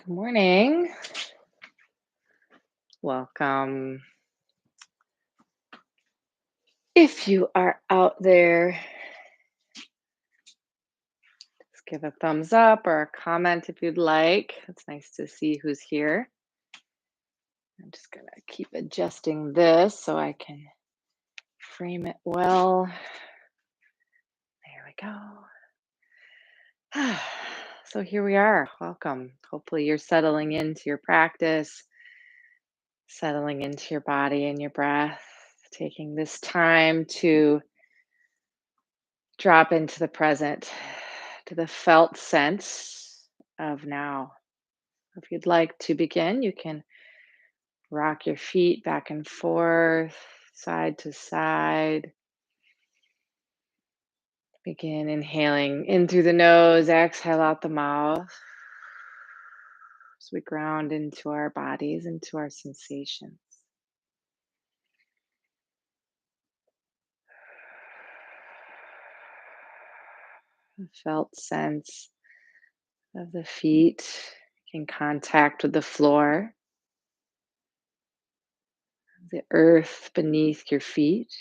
Good morning. Welcome. If you are out there, just give a thumbs up or a comment if you'd like. It's nice to see who's here. I'm just going to keep adjusting this so I can frame it well. There we go. So here we are. Welcome. Hopefully, you're settling into your practice, settling into your body and your breath, taking this time to drop into the present, to the felt sense of now. If you'd like to begin, you can rock your feet back and forth, side to side. Begin inhaling in through the nose, exhale out the mouth as we ground into our bodies, into our sensations. The felt sense of the feet in contact with the floor, the earth beneath your feet.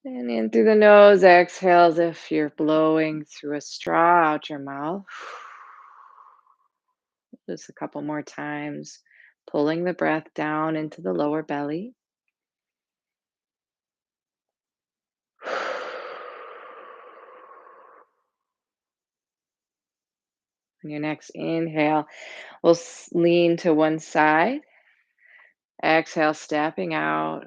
And in through the nose, exhale as if you're blowing through a straw out your mouth. Just a couple more times, pulling the breath down into the lower belly. On your next inhale, we'll lean to one side. Exhale, stepping out,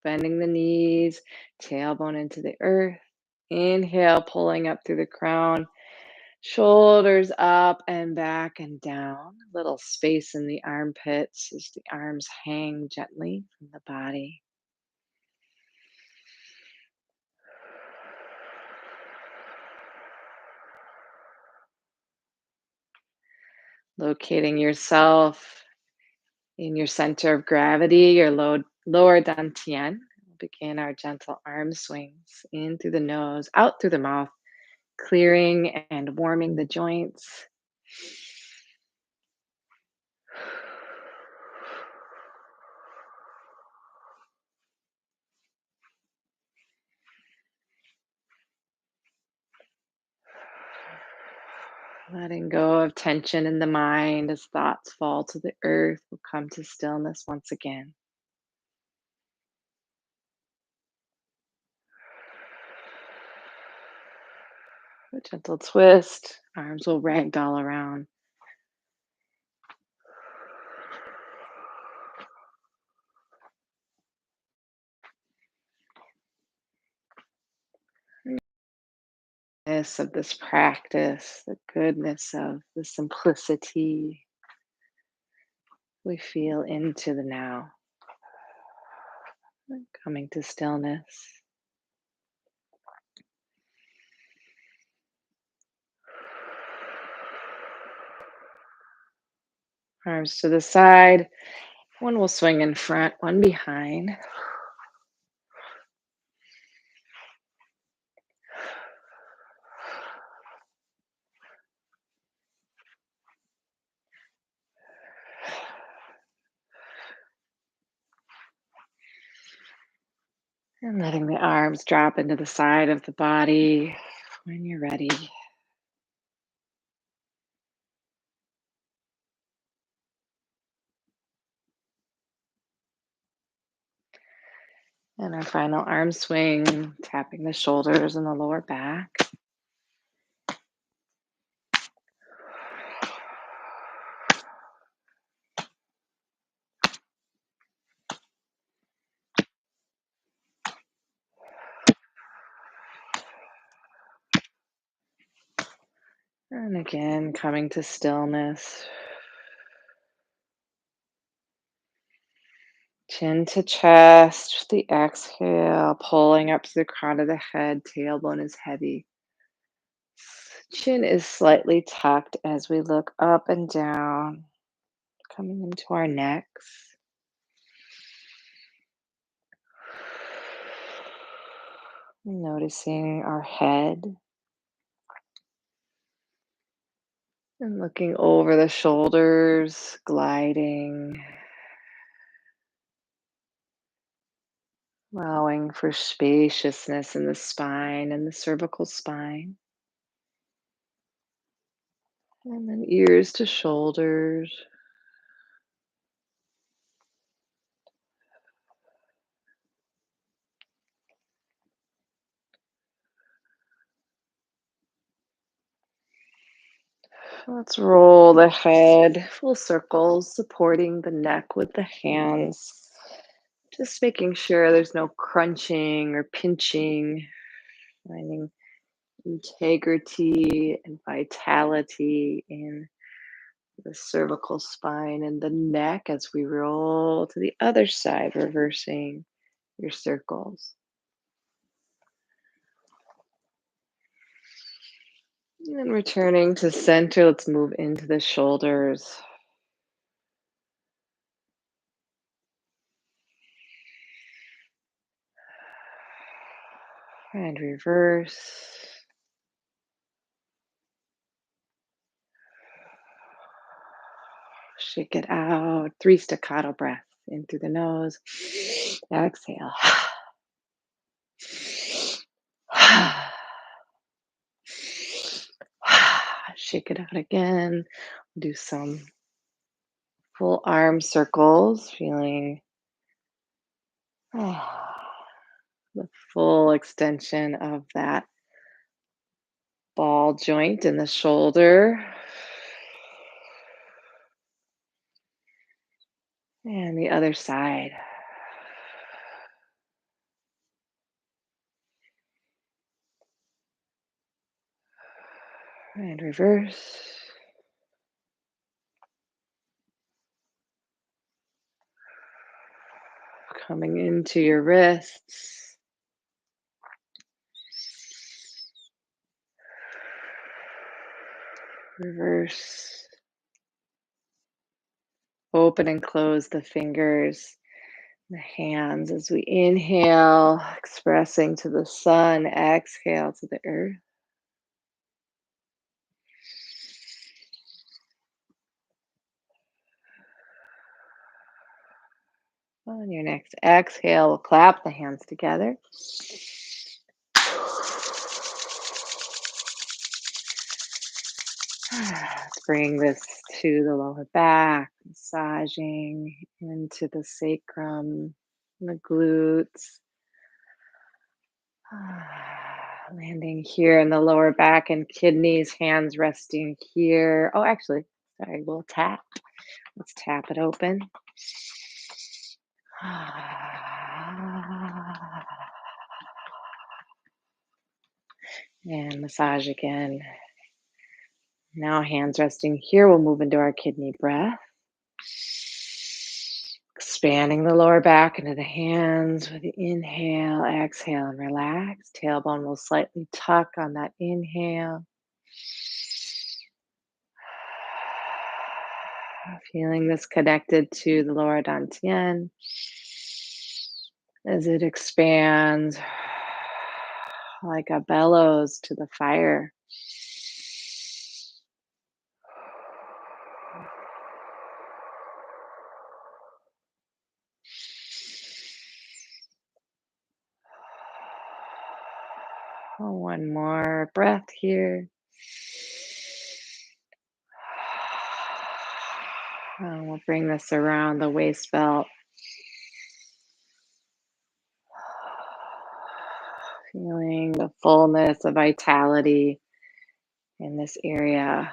bending the knees, tailbone into the earth. Inhale, pulling up through the crown. Shoulders up and back and down. Little space in the armpits as the arms hang gently from the body. Locating yourself in your center of gravity, your lower dantian. We'll begin our gentle arm swings in through the nose, out through the mouth, clearing and warming the joints. Letting go of tension in the mind as thoughts fall to the earth. We'll come to stillness once again. A gentle twist. Arms will ragdoll around. Of this practice, the goodness of the simplicity. We feel into the now, coming to stillness. Arms to the side. One will swing in front, one behind. And letting the arms drop into the side of the body when you're ready. And our final arm swing, tapping the shoulders and the lower back. And again, coming to stillness. Chin to chest, the exhale, pulling up to the crown of the head, tailbone is heavy. Chin is slightly tucked as we look up and down, coming into our necks. Noticing our head and looking over the shoulders, gliding, allowing for spaciousness in the spine and the cervical spine. And then ears to shoulders. Let's roll the head full circles, supporting the neck with the hands. Just making sure there's no crunching or pinching, finding integrity and vitality in the cervical spine and the neck as we roll to the other side, reversing your circles. And returning to center, let's move into the shoulders. And reverse. Shake it out. 3 staccato breaths in through the nose. Exhale. Shake it out again. Do some full arm circles, feeling the full extension of that ball joint in the shoulder. And the other side. And reverse. Coming into your wrists. Reverse. Open and close the fingers, the hands as we inhale, expressing to the sun, exhale to the earth. On your next exhale, we'll clap the hands together. Let's bring this to the lower back, massaging into the sacrum, the glutes. Landing here in the lower back and kidneys, hands resting here. Oh, actually, sorry, we'll tap. Let's tap it open. And massage again. Now, hands resting here. We'll move into our kidney breath. Expanding the lower back into the hands with the inhale, exhale, and relax. Tailbone will slightly tuck on that inhale. Feeling this connected to the lower dantian as it expands like a bellows to the fire. Oh, one more breath here. And we'll bring this around the waist belt. Feeling the fullness of vitality in this area.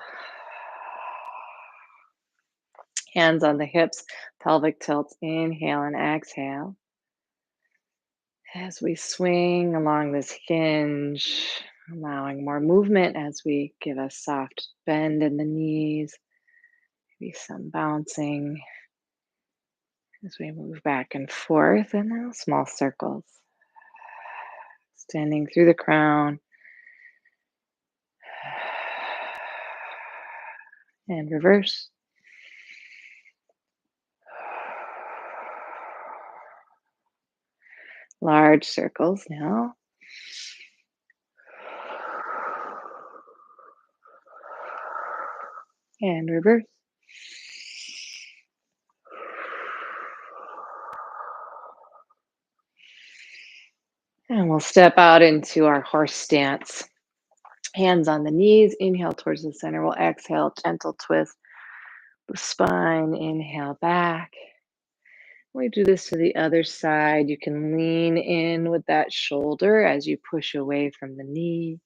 Hands on the hips, pelvic tilts, inhale and exhale. As we swing along this hinge, allowing more movement as we give a soft bend in the knees, maybe some bouncing as we move back and forth, and now small circles. Extending through the crown and reverse. Large circles now. And reverse. And we'll step out into our horse stance. Hands on the knees. Inhale towards the center. We'll exhale, gentle twist the spine. Inhale back. We do this to the other side. You can lean in with that shoulder as you push away from the knee.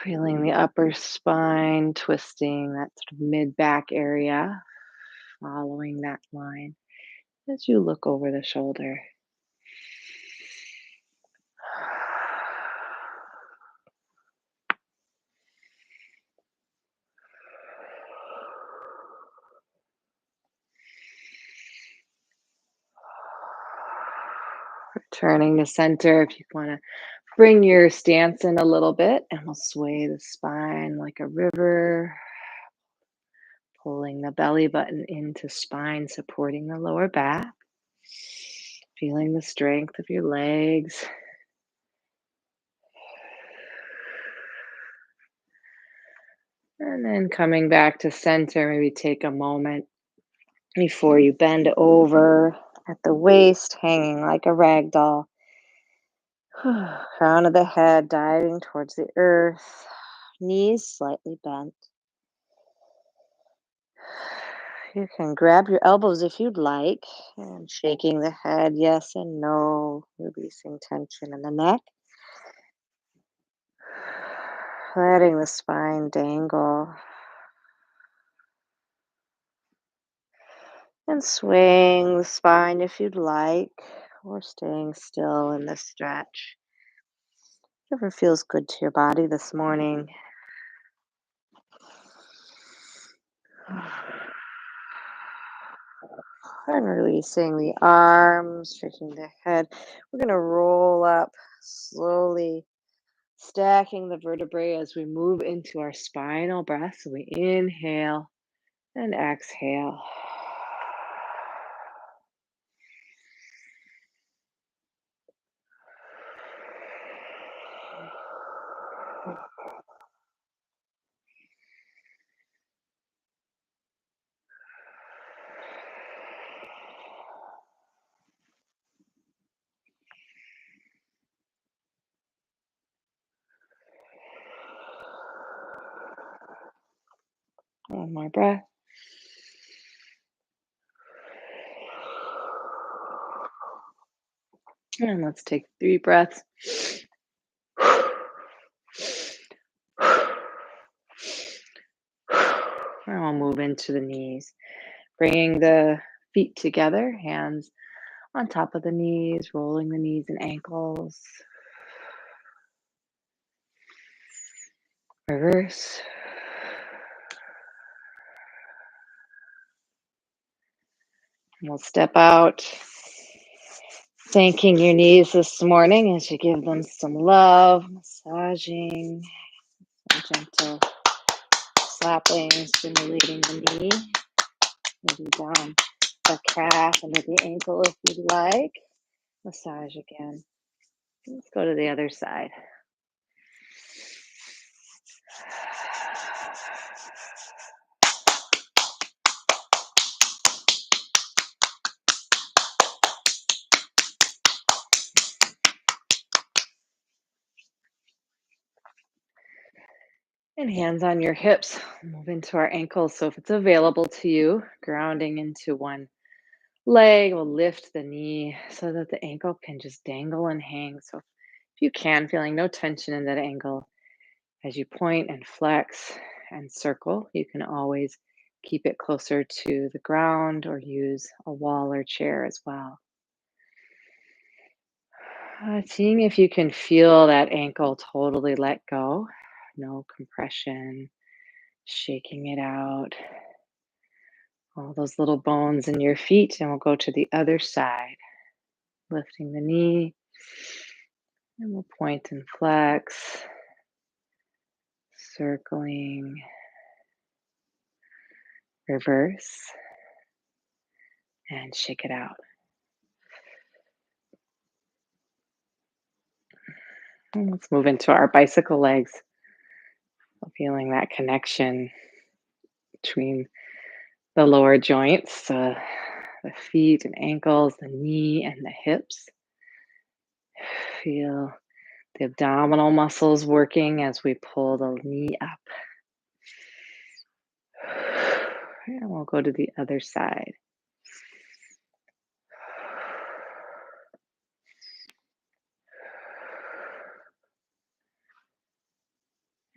Feeling the upper spine twisting, that sort of mid back area, following that line as you look over the shoulder. Returning to center if you want to bring your stance in a little bit, and we'll sway the spine like a river, pulling the belly button into spine, supporting the lower back, feeling the strength of your legs. And then coming back to center, maybe take a moment before you bend over at the waist, hanging like a rag doll. Crown of the head diving towards the earth, knees slightly bent. You can grab your elbows if you'd like, and shaking the head yes and no, releasing tension in the neck. Letting the spine dangle and swaying the spine if you'd like, or staying still in the stretch. Whatever feels good to your body this morning. And releasing the arms, shaking the head. We're going to roll up slowly, stacking the vertebrae as we move into our spinal breath. So we inhale and exhale. One more breath. And let's take 3 breaths. And we'll move into the knees, bringing the feet together, hands on top of the knees, rolling the knees and ankles. Reverse. And we'll step out, thanking your knees this morning as you give them some love, massaging, some gentle slapping, stimulating the knee, maybe down the calf under the ankle if you'd like. Massage again. Let's go to the other side. And hands on your hips. Move into our ankles. So if it's available to you, grounding into one leg, we'll lift the knee so that the ankle can just dangle and hang. So if you can, feeling no tension in that ankle, as you point and flex and circle, you can always keep it closer to the ground or use a wall or chair as well. Seeing if you can feel that ankle totally let go, no compression, shaking it out, all those little bones in your feet, and we'll go to the other side, lifting the knee, and we'll point and flex, circling, reverse, and shake it out. And let's move into our bicycle legs, feeling that connection between the lower joints, the feet and ankles, the knee and the hips. Feel the abdominal muscles working as we pull the knee up. And we'll go to the other side.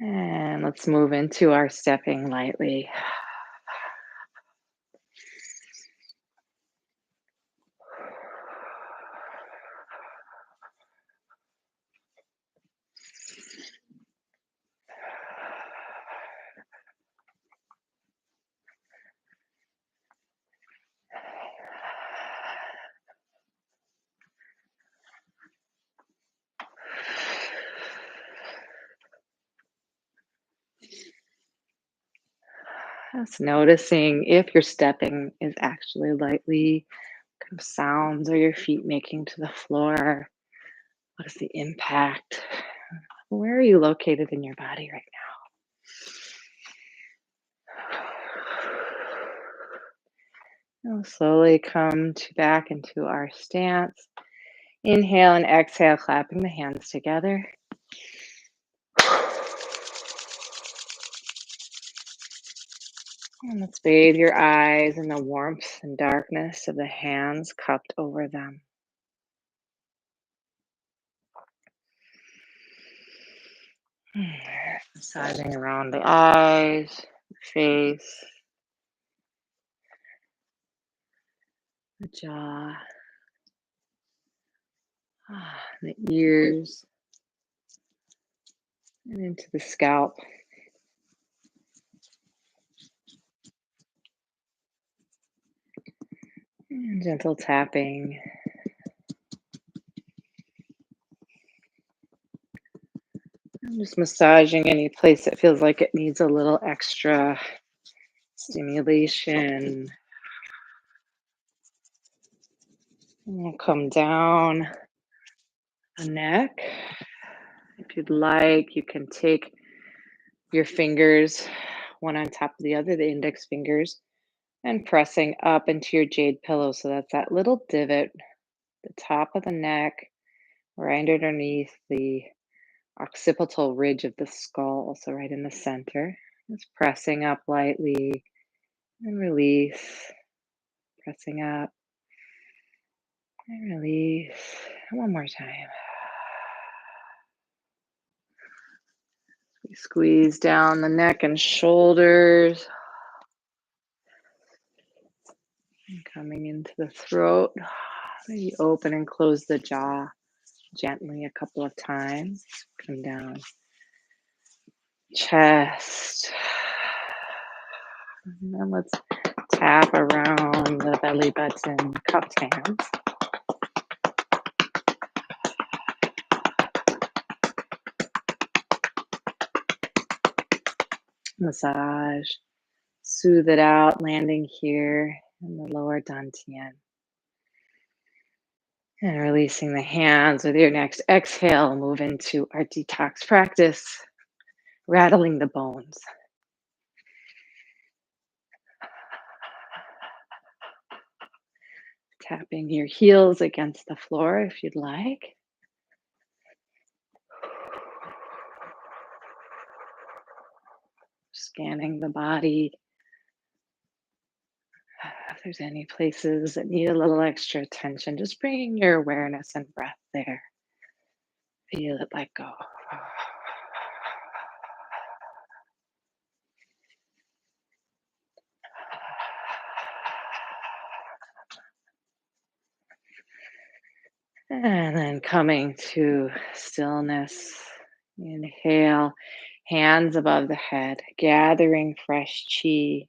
And let's move into our stepping lightly. Just noticing if your stepping is actually lightly, kind of sounds are your feet making to the floor? What is the impact? Where are you located in your body right now? We'll slowly come back into our stance. Inhale and exhale, clapping the hands together. And let's bathe your eyes in the warmth and darkness of the hands cupped over them. Massaging around the eyes, the face, the jaw, the ears, and into the scalp. And gentle tapping. I'm just massaging any place that feels like it needs a little extra stimulation. And we'll come down the neck. If you'd like, you can take your fingers, one on top of the other, the index fingers, and pressing up into your jade pillow. So that's that little divot, the top of the neck, right underneath the occipital ridge of the skull. So right in the center. Just pressing up lightly and release. Pressing up and release. One more time. We squeeze down the neck and shoulders. And coming into the throat. Maybe open and close the jaw gently a couple of times. Come down. Chest. And then let's tap around the belly button, cupped hands. Massage. Soothe it out, landing here in the lower dantian. And releasing the hands with your next exhale, move into our detox practice, rattling the bones. Tapping your heels against the floor if you'd like. Scanning the body. If there's any places that need a little extra attention, just bringing your awareness and breath there. Feel it let go. And then coming to stillness. Inhale, hands above the head, gathering fresh chi.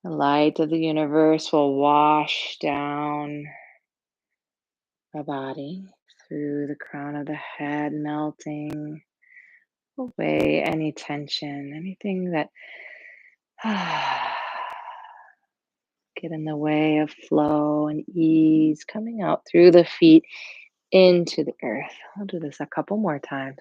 The light of the universe will wash down the body through the crown of the head, melting away any tension, anything that get in the way of flow and ease, coming out through the feet into the earth. I'll do this a couple more times.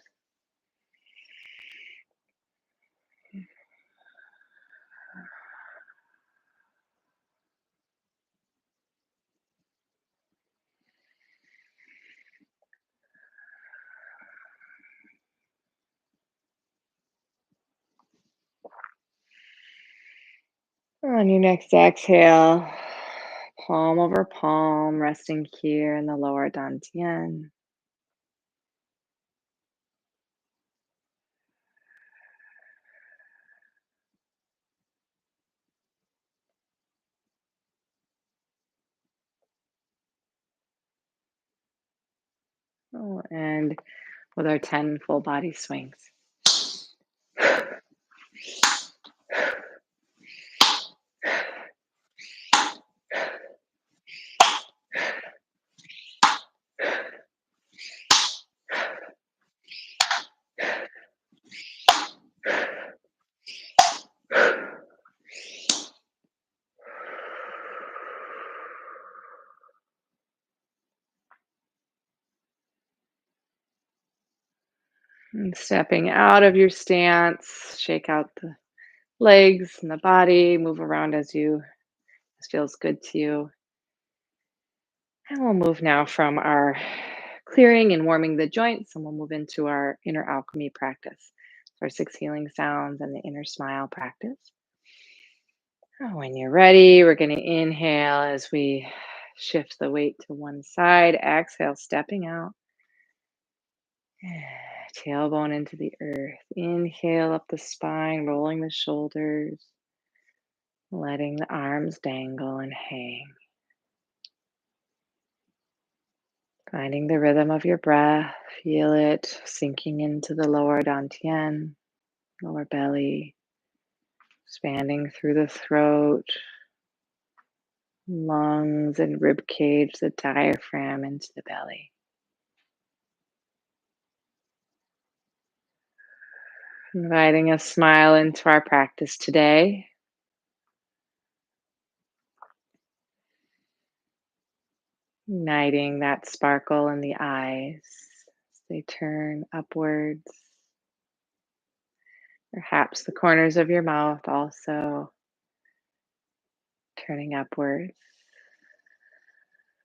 On your next exhale, palm over palm, resting here in the lower dantian. Oh, and with our 10 full body swings. And stepping out of your stance, shake out the legs and the body, move around as feels good to you. And we'll move now from our clearing and warming the joints, and we'll move into our inner alchemy practice. Our 6 healing sounds and the inner smile practice. When you're ready, we're going to inhale as we shift the weight to one side. Exhale, stepping out. Tailbone into the earth. Inhale up the spine, rolling the shoulders, letting the arms dangle and hang. Finding the rhythm of your breath. Feel it sinking into the lower dantian, lower belly, expanding through the throat, lungs and rib cage, the diaphragm into the belly. Inviting a smile into our practice today. Igniting that sparkle in the eyes as they turn upwards. Perhaps the corners of your mouth also turning upwards.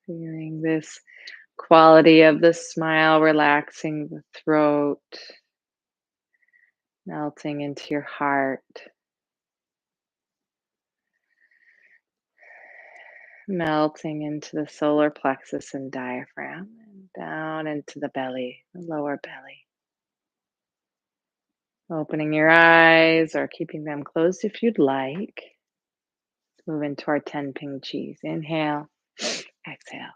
Feeling this quality of the smile, relaxing the throat, melting into your heart, melting into the solar plexus and diaphragm, and down into the belly, the lower belly. Opening your eyes or keeping them closed if you'd like. Move into our 10 ping chis. Inhale, exhale.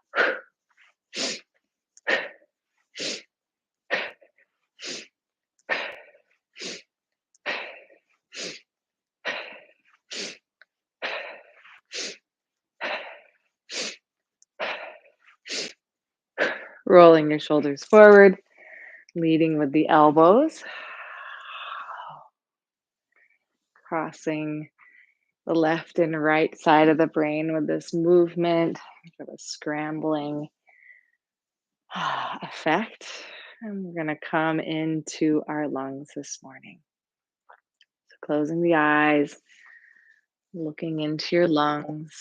Rolling your shoulders forward, leading with the elbows. Crossing the left and right side of the brain with this movement, sort of scrambling effect. And we're going to come into our lungs this morning. So closing the eyes, looking into your lungs,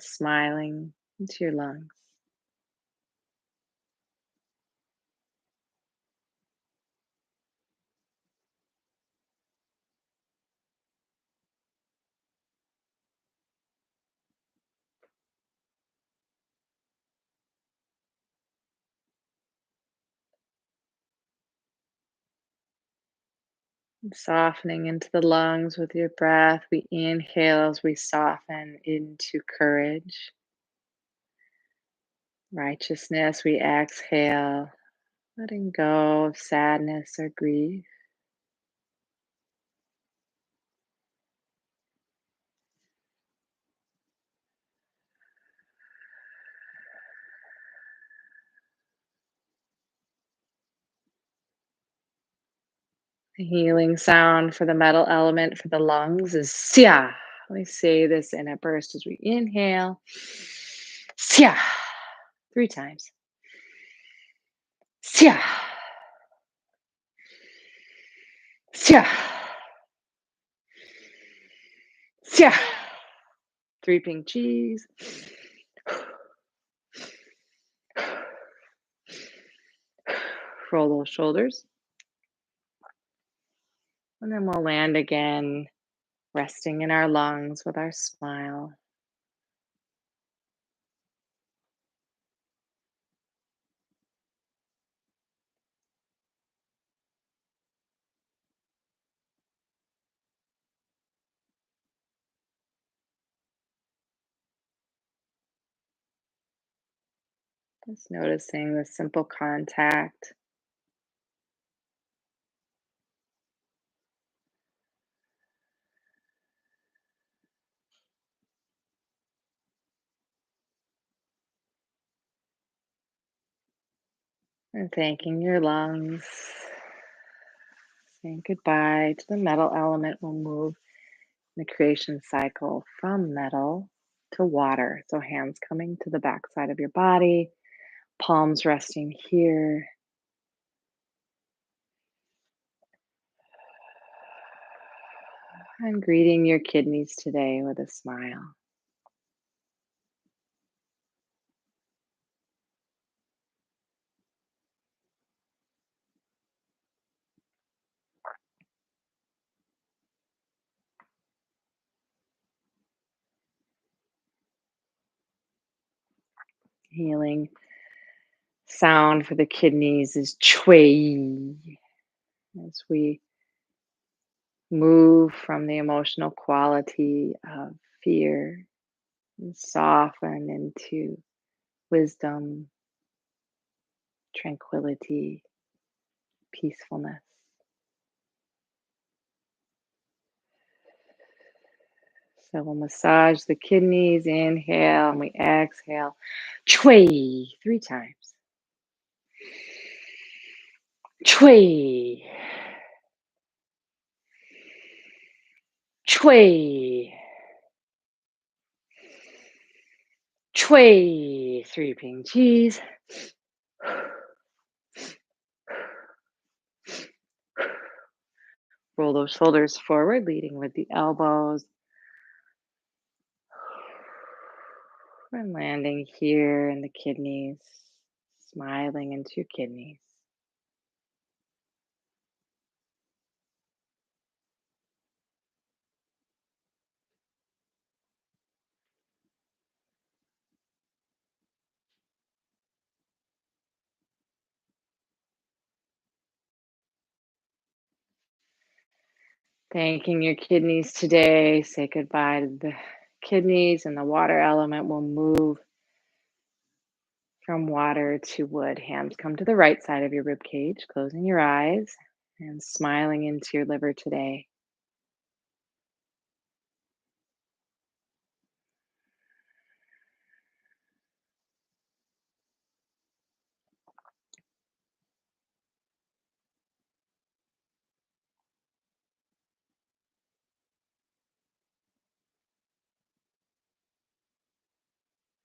smiling into your lungs. Softening into the lungs with your breath. We inhale as we soften into courage, righteousness. We exhale, letting go of sadness or grief. The healing sound for the metal element for the lungs is Xia. We say this in a burst as we inhale. Xia. 3 times. Xia. Xia. Xia. 3 ping cheese. Roll those shoulders. And then we'll land again resting in our lungs with our smile. Just noticing the simple contact and thanking your lungs. Saying goodbye to the metal element. We'll move in the creation cycle from metal to water. So hands coming to the back side of your body, palms resting here. And greeting your kidneys today with a smile. Healing sound for the kidneys is chui as we move from the emotional quality of fear and soften into wisdom, tranquility, peacefulness. So we'll massage the kidneys, inhale, and we exhale. Chui, 3 times. Chui, chui, chui. 3 ping cheese. Roll those shoulders forward, leading with the elbows. And landing here in the kidneys, smiling into your kidneys. Thanking your kidneys today. Say goodbye to the kidneys, and the water element will move from water to wood. Hands come to the right side of your rib cage, closing your eyes and smiling into your liver today.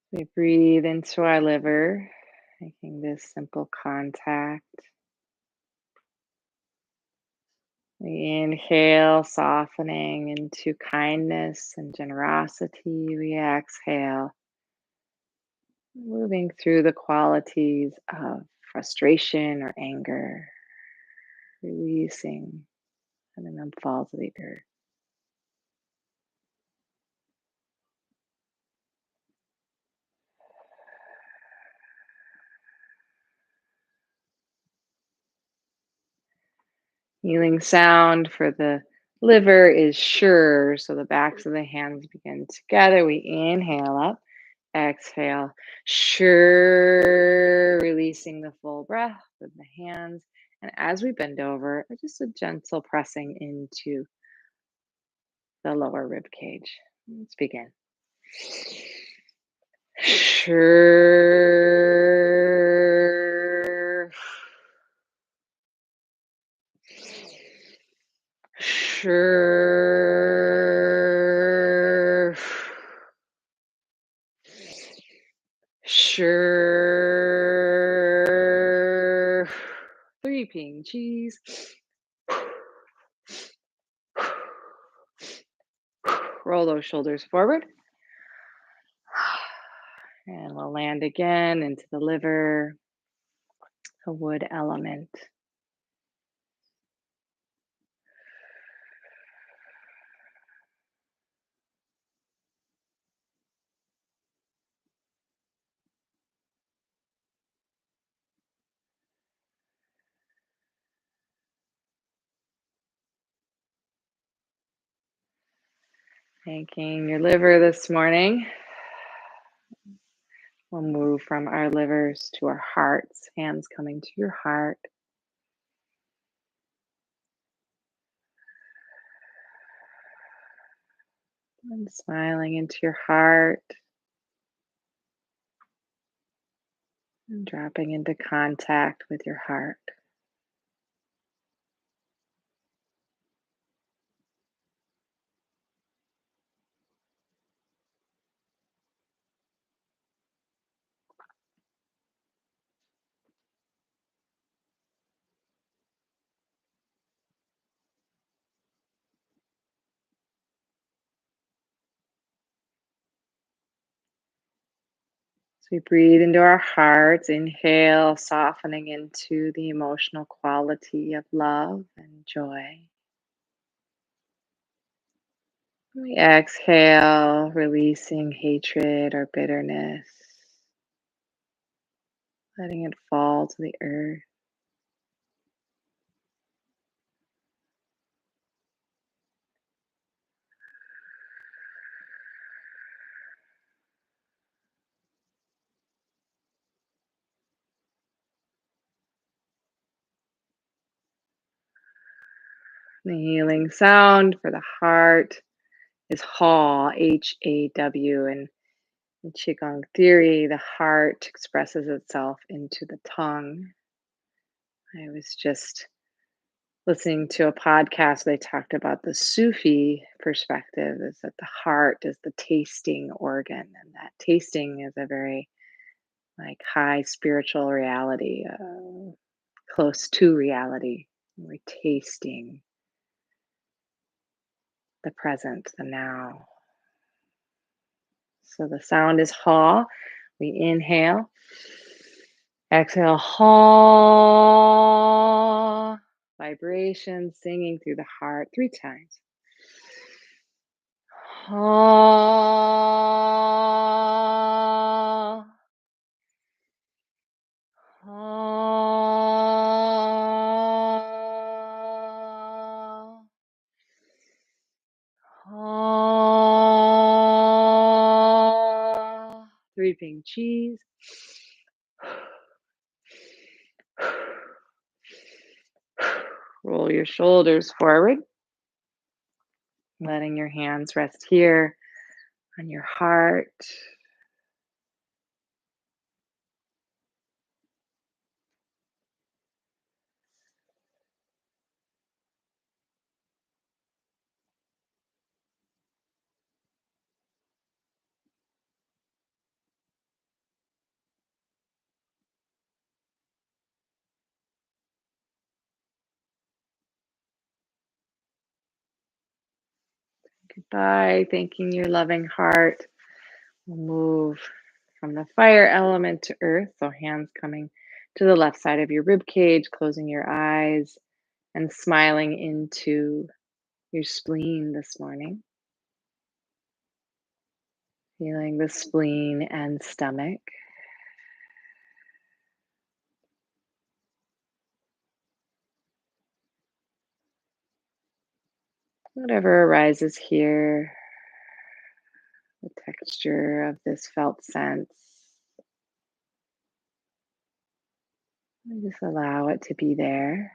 We breathe into our liver, making this simple contact. We inhale, softening into kindness and generosity. We exhale, moving through the qualities of frustration or anger, releasing, and then fall to the earth. Healing sound for the liver is sure. So the backs of the hands begin together. We inhale up, exhale, sure, releasing the full breath with the hands. And as we bend over, just a gentle pressing into the lower rib cage. Let's begin. Sure. Sure. Sure. 3 ping cheese. Roll those shoulders forward. And we'll land again into the liver, the wood element. Thanking your liver this morning. We'll move from our livers to our hearts, hands coming to your heart. And smiling into your heart and dropping into contact with your heart. So we breathe into our hearts, inhale, softening into the emotional quality of love and joy. We exhale, releasing hatred or bitterness, letting it fall to the earth. The healing sound for the heart is Haw, Haw, and in Qigong theory, the heart expresses itself into the tongue. I was just listening to a podcast. They talked about the Sufi perspective is that the heart is the tasting organ, and that tasting is a very like high spiritual reality, close to reality. We're tasting the present, the now. So the sound is Ha. We inhale, exhale, Ha. Vibration singing through the heart 3 times. Ha. Ha. Ha. 3 ping cheese. Roll your shoulders forward, letting your hands rest here on your heart. Goodbye. Thanking your loving heart. We'll move from the fire element to earth. So hands coming to the left side of your rib cage, closing your eyes and smiling into your spleen this morning. Feeling the spleen and stomach. Whatever arises here, the texture of this felt sense. And just allow it to be there.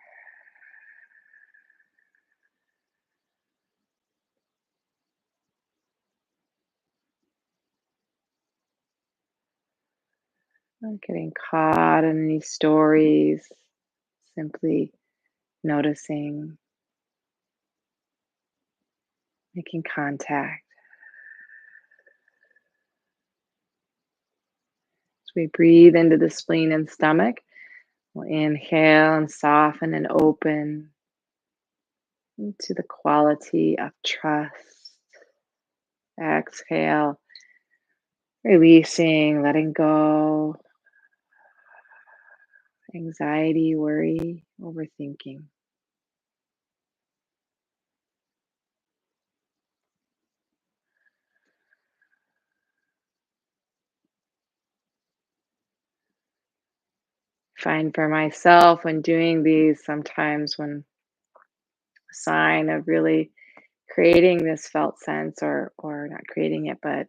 Not getting caught in any stories, simply noticing, making contact. As we breathe into the spleen and stomach, we'll inhale and soften and open into the quality of trust. Exhale, releasing, letting go, anxiety, worry, overthinking. Find for myself when doing these, sometimes when a sign of really creating this felt sense, or not creating it, but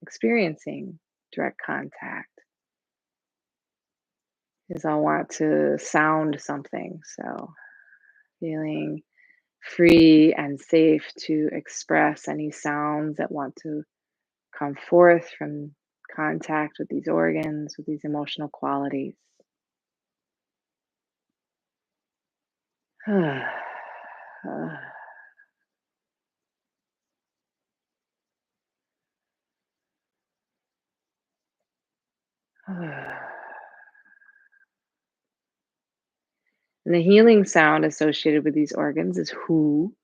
experiencing direct contact is I want to sound something. So feeling free and safe to express any sounds that want to come forth from contact with these organs, with these emotional qualities. And the healing sound associated with these organs is who.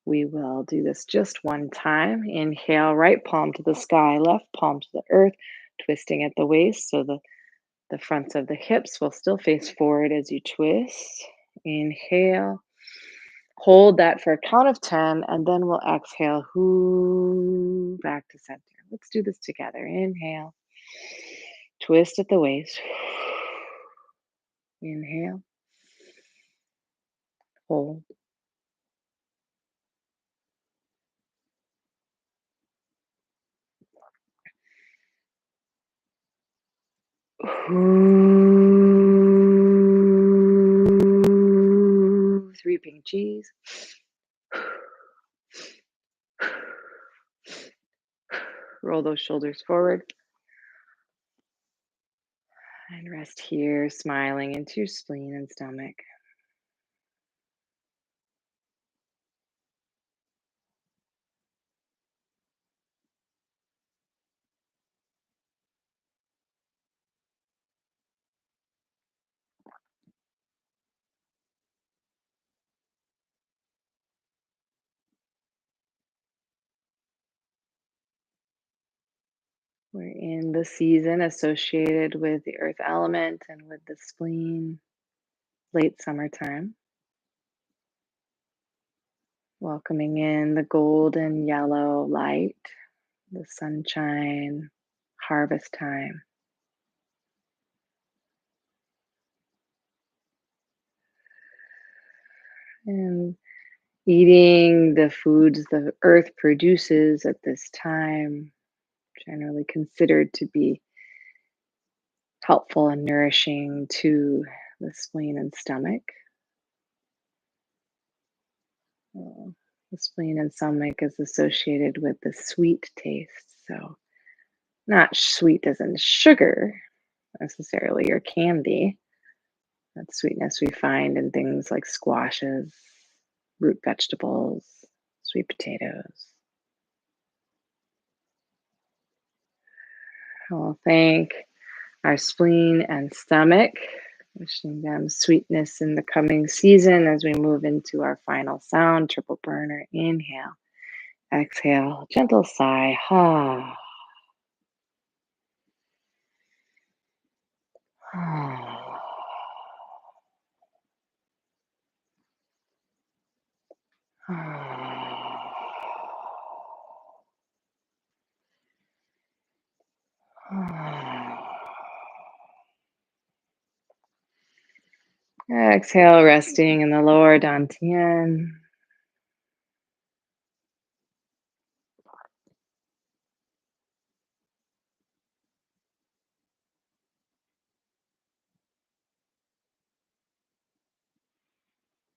We will do this just one time. Inhale, right palm to the sky, left palm to the earth, twisting at the waist. So the fronts of the hips will still face forward as you twist. Inhale, hold that for a count of 10, and then we'll exhale, whoo, back to center. Let's do this together. Inhale, twist at the waist. Inhale, hold. Three ping cheese. Roll those shoulders forward and rest here, smiling into your spleen and stomach. We're in the season associated with the earth element and with the spleen, late summertime. Welcoming in the golden yellow light, the sunshine, harvest time. And eating the foods the earth produces at this time, generally considered to be helpful and nourishing to the spleen and stomach. Uh, the spleen and stomach is associated with the sweet taste. So, not sweet as in sugar necessarily or candy. That sweetness we find in things like squashes, root vegetables, sweet potatoes. I'll thank our spleen and stomach, wishing them sweetness in the coming season as we move into our final sound, triple burner. Inhale, exhale, gentle sigh. Ha. Exhale, resting in the lower dantian.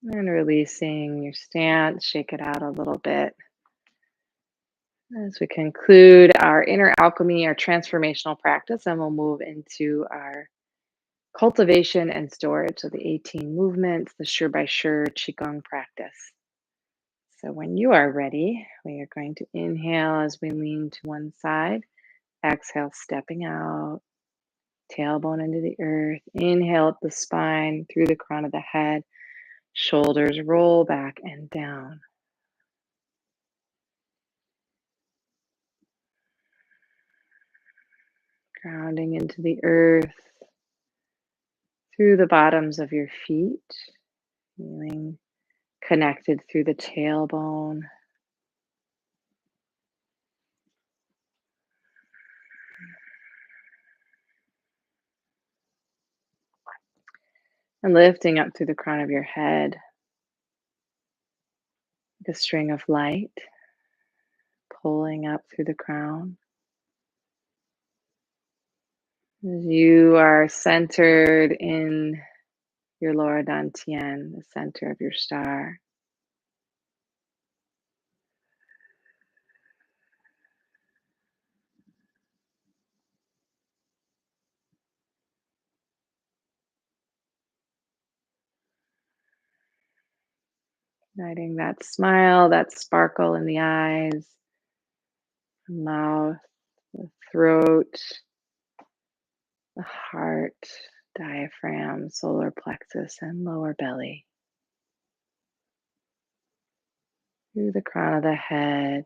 And releasing your stance, shake it out a little bit. As we conclude our inner alchemy, our transformational practice, and we'll move into our cultivation and storage. So the 18 movements, the sure by sure Qigong practice. So when you are ready, we are going to inhale as we lean to one side, exhale, stepping out, tailbone into the earth. Inhale up the spine through the crown of the head, shoulders roll back and down. Grounding into the earth through the bottoms of your feet, feeling connected through the tailbone. And lifting up through the crown of your head, like a string of light pulling up through the crown. You are centered in your lower dantian, the center of your star. Igniting that smile, that sparkle in the eyes, the mouth, the throat, the heart, diaphragm, solar plexus, and lower belly. Through the crown of the head.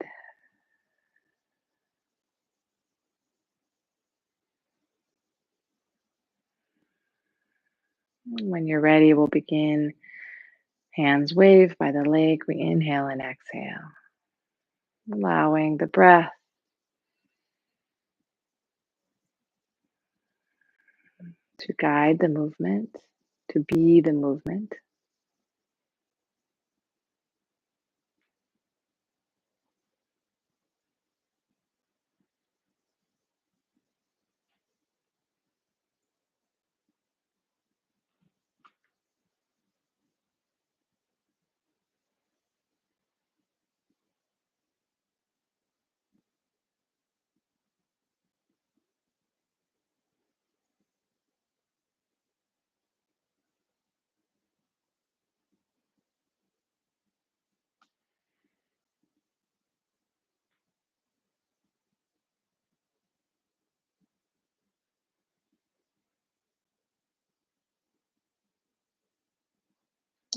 When you're ready, we'll begin hands waved by the lake. We inhale and exhale, allowing the breath to guide the movement, to be the movement.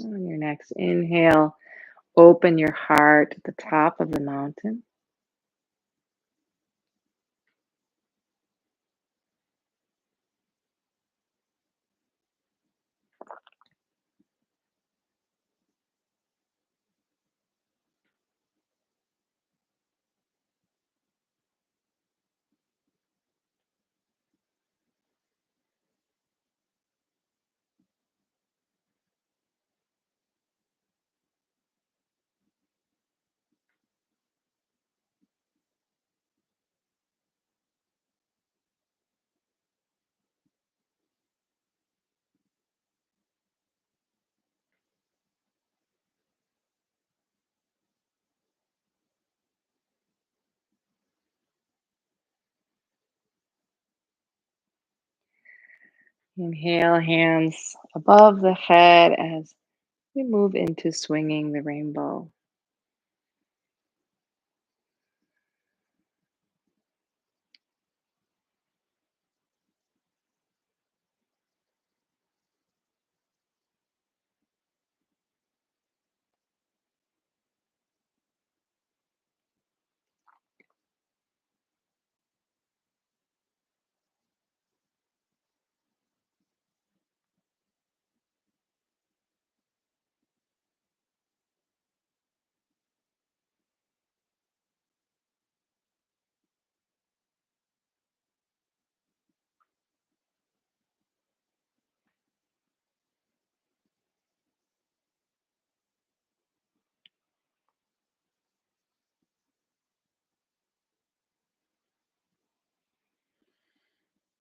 On your next inhale, open your heart at the top of the mountain. Inhale, hands above the head as we move into swinging the rainbow.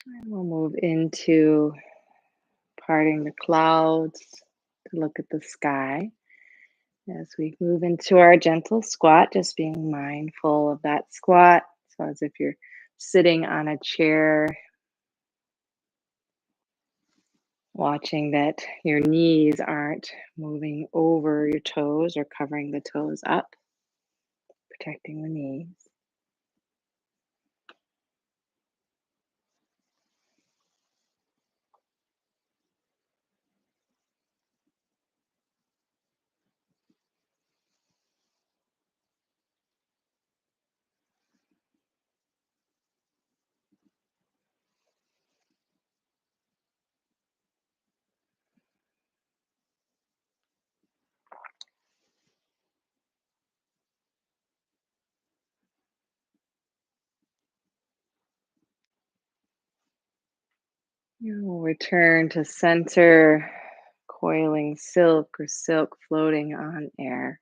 And we'll move into parting the clouds to look at the sky. As we move into our gentle squat, just being mindful of that squat. So, as if you're sitting on a chair, watching that your knees aren't moving over your toes or covering the toes up, protecting the knees. We'll return to center, coiling silk or silk floating on air.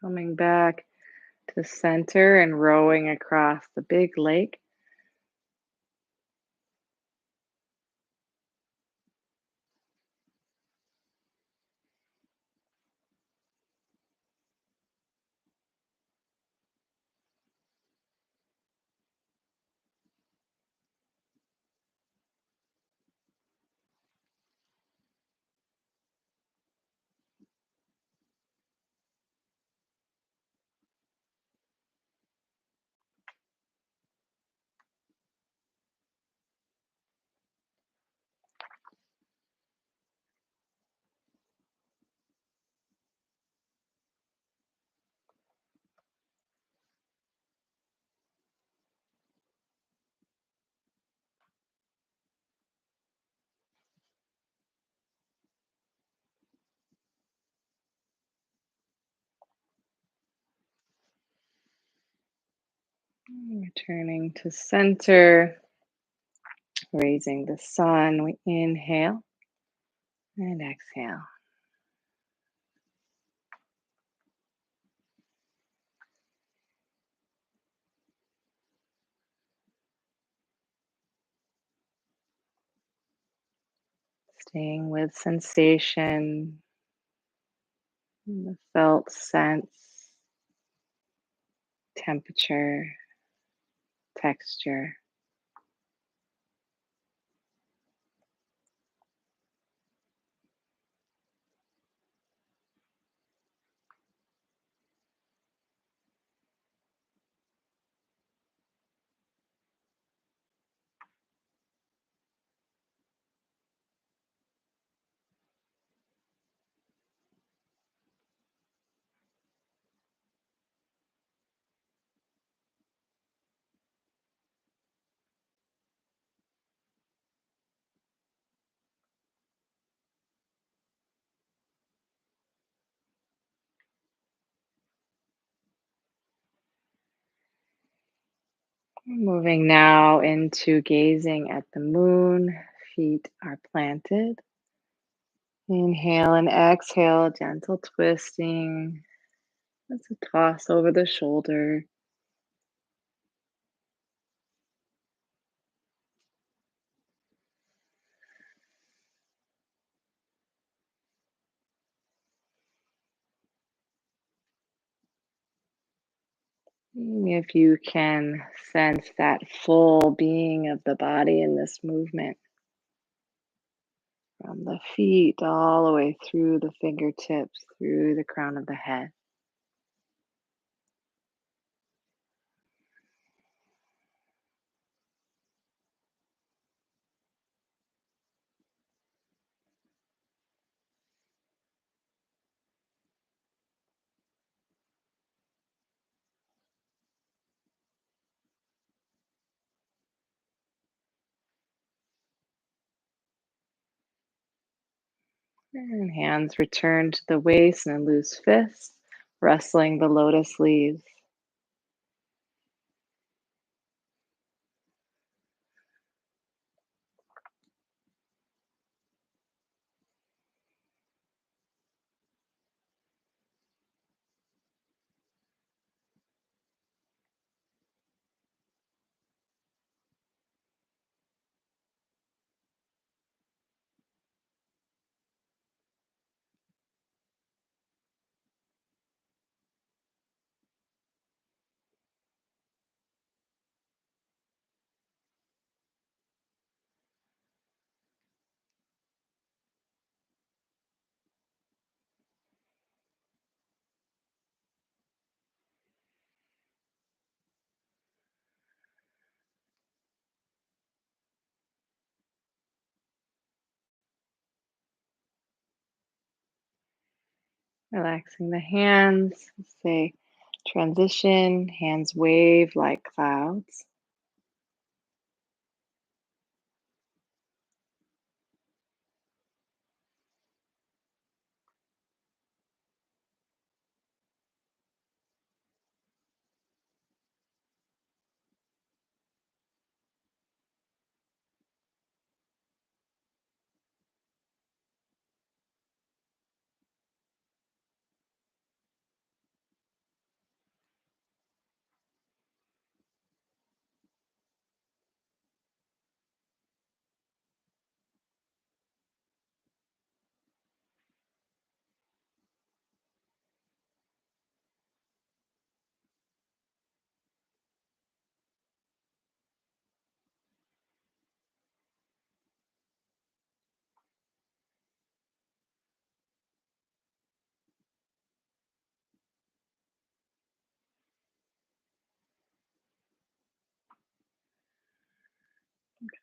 Coming back to center and rowing across the big lake. Returning to center, raising the sun. We inhale and exhale. Staying with sensation, the felt sense, temperature, texture. Moving now into gazing at the moon. Feet are planted. Inhale and exhale, gentle twisting. That's a toss over the shoulder. If you can sense that full being of the body in this movement, from the feet all the way through the fingertips, through the crown of the head. And hands return to the waist and loose fists, rustling the lotus leaves. Relaxing the hands, say transition, hands wave like clouds.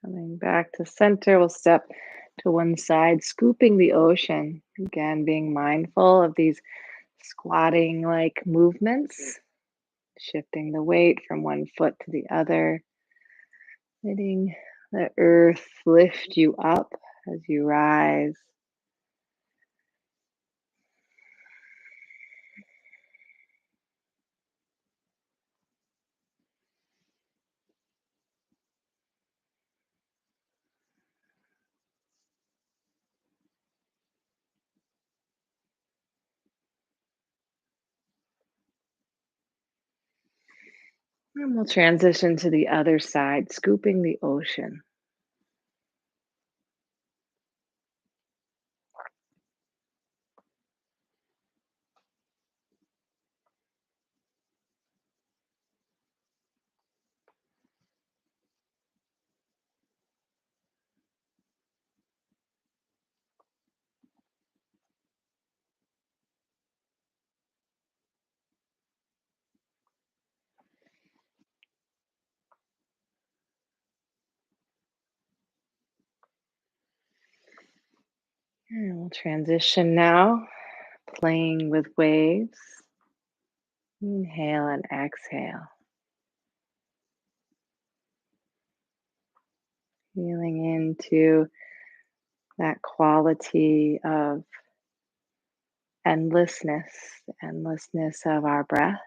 Coming back to center, we'll step to one side, scooping the ocean. Again, being mindful of these squatting like movements, shifting the weight from one foot to the other, letting the earth lift you up as you rise. And we'll transition to the other side, scooping the ocean. And we'll transition now, playing with waves. Inhale and exhale. Feeling into that quality of endlessness, the endlessness of our breath.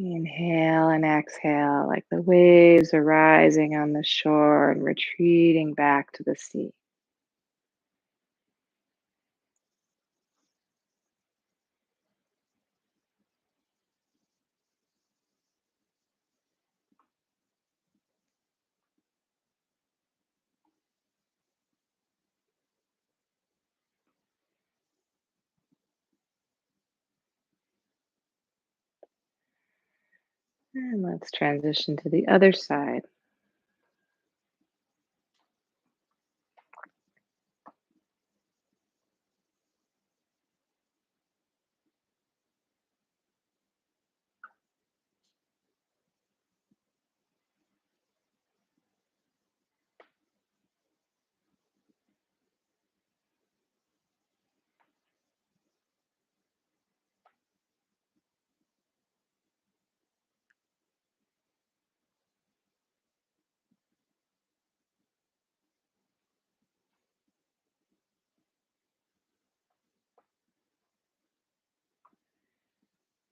Inhale and exhale, like the waves are rising on the shore and retreating back to the sea. And let's transition to the other side.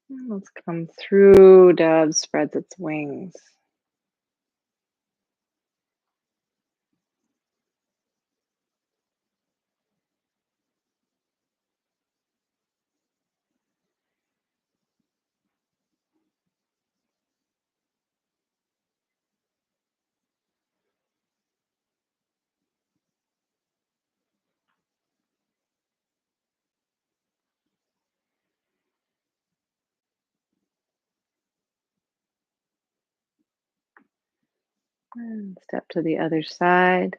And let's come through. Dove spreads its wings. And step to the other side.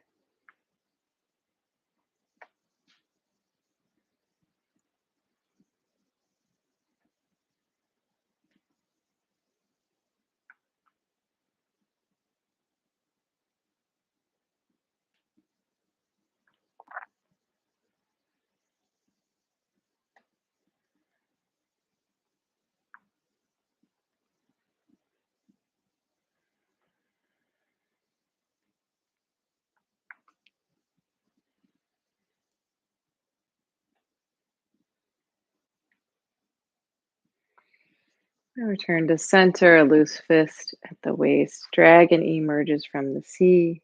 And return to center, a loose fist at the waist. Dragon emerges from the sea.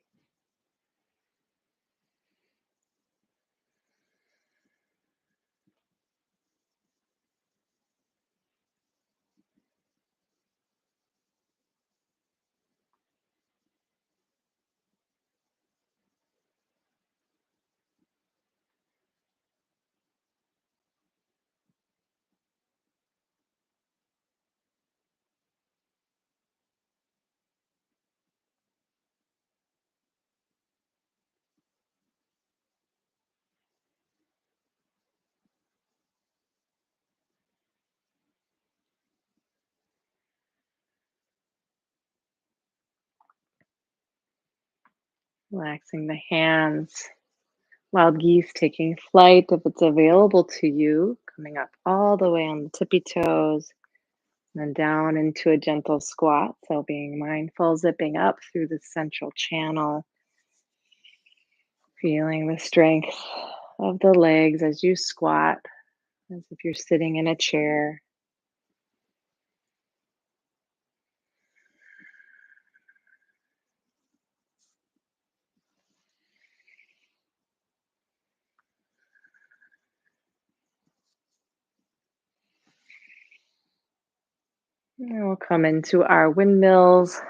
Relaxing the hands. Wild geese taking flight if it's available to you, coming up all the way on the tippy toes, and then down into a gentle squat. So being mindful, zipping up through the central channel, feeling the strength of the legs as you squat, as if you're sitting in a chair. And we'll come into our windmills.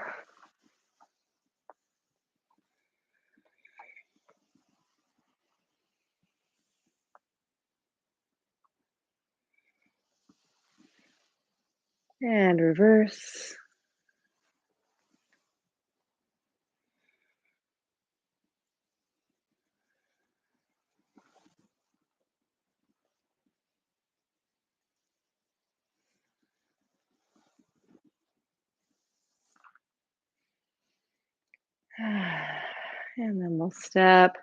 And reverse. And then we'll step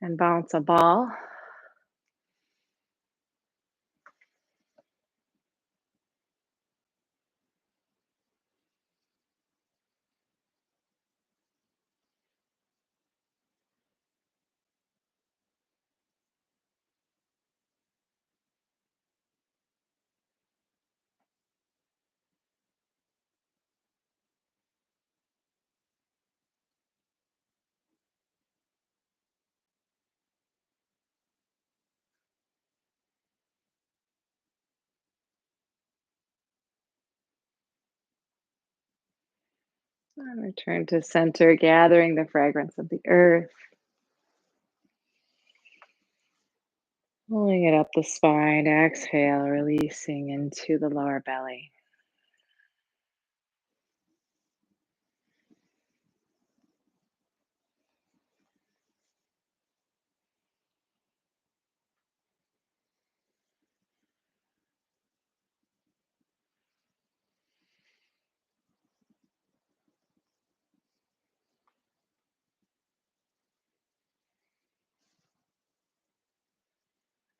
and bounce a ball. And return to center, gathering the fragrance of the earth. Pulling it up the spine, exhale, releasing into the lower belly.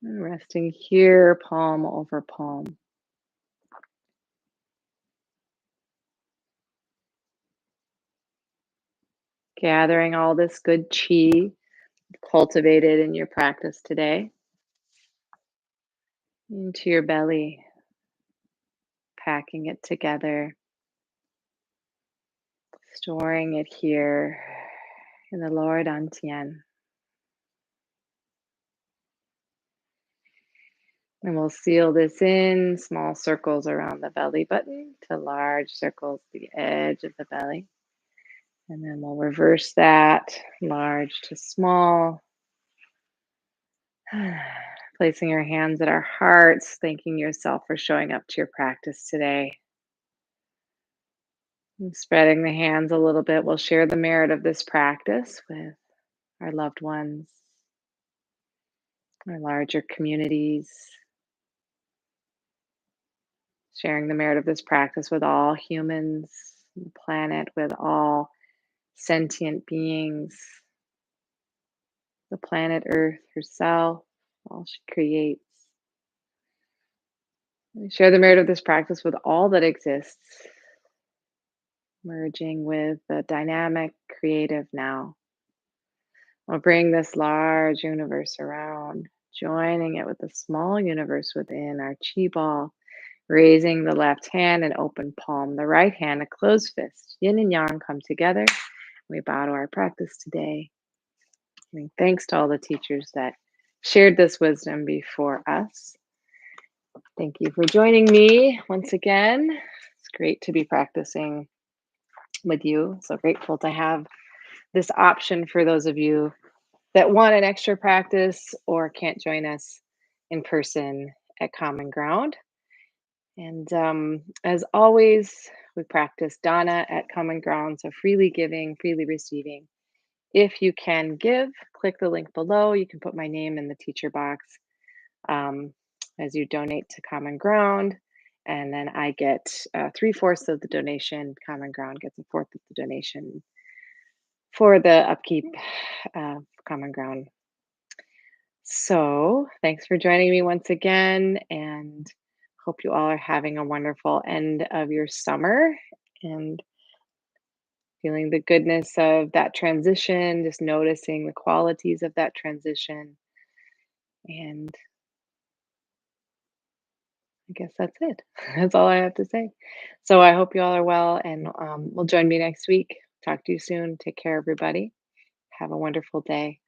And resting here, palm over palm. Gathering all this good chi cultivated in your practice today into your belly, packing it together, storing it here in the lower dantian. And we'll seal this in small circles around the belly button to large circles, the edge of the belly. And then we'll reverse that, large to small. Placing your hands at our hearts, thanking yourself for showing up to your practice today. And spreading the hands a little bit, we'll share the merit of this practice with our loved ones, our larger communities, sharing the merit of this practice with all humans, the planet, with all sentient beings, the planet Earth herself, all she creates. We share the merit of this practice with all that exists, merging with the dynamic, creative now. We'll bring this large universe around, joining it with the small universe within our chi ball, raising the left hand and open palm, the right hand a closed fist. Yin and yang come together. We bow to our practice today. Giving thanks to all the teachers that shared this wisdom before us. Thank you for joining me once again. It's great to be practicing with you. So grateful to have this option for those of you that want an extra practice or can't join us in person at Common Ground. And as always, we practice Dana at Common Ground. So freely giving, freely receiving. If you can give, click the link below. You can put my name in the teacher box um, as you donate to Common Ground. And then I get 3/4 of the donation. Common Ground gets 1/4 of the donation. for the upkeep of common ground. So, thanks for joining me once again, and hope you all are having a wonderful end of your summer and feeling the goodness of that transition, just noticing the qualities of that transition. And I guess that's it. That's all I have to say. So, I hope you all are well and will join me next week. Talk to you soon. Take care, everybody. Have a wonderful day.